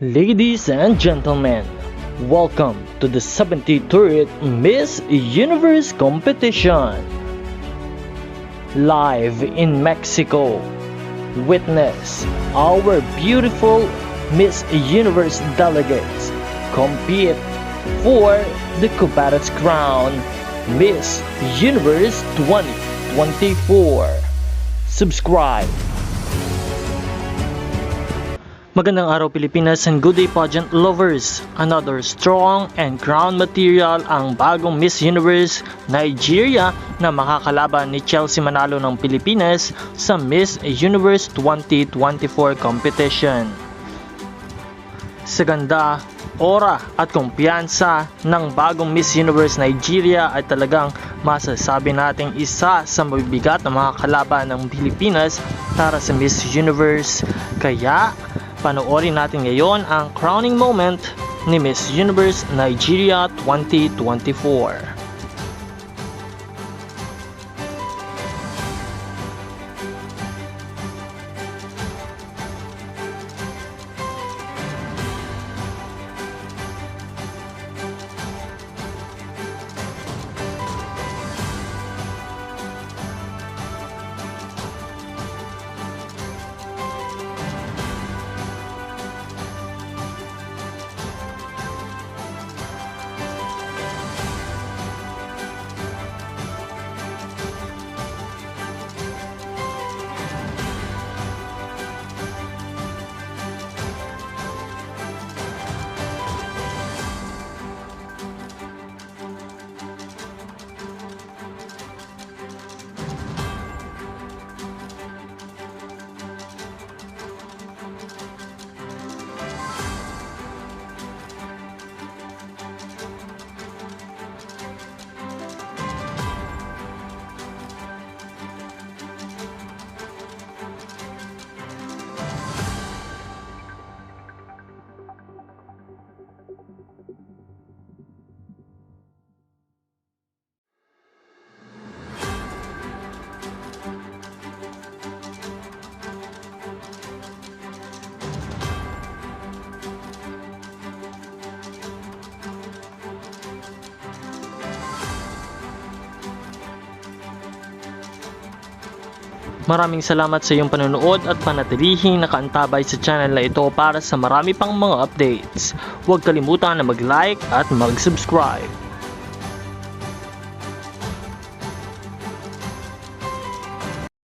Ladies and gentlemen, welcome to the 73rd Miss Universe competition. Live in Mexico, witness our beautiful Miss Universe delegates compete for the coveted crown Miss Universe 2024. Subscribe. Magandang araw Pilipinas and good day pageant lovers. Another strong and crown material ang bagong Miss Universe Nigeria na makakalaban ni Chelsea Manalo ng Pilipinas sa Miss Universe 2024 competition. Sa ganda, aura at kumpiyansa ng bagong Miss Universe Nigeria ay talagang masasabi nating isa sa mabibigat na mga kalaban ng Pilipinas para sa Miss Universe. Kaya panoorin natin ngayon ang crowning moment ni Miss Universe Nigeria 2024. Maraming salamat sa iyong panonood at panatilihing nakaantabay sa channel na ito para sa marami pang mga updates. Huwag kalimutan na mag-like at mag-subscribe.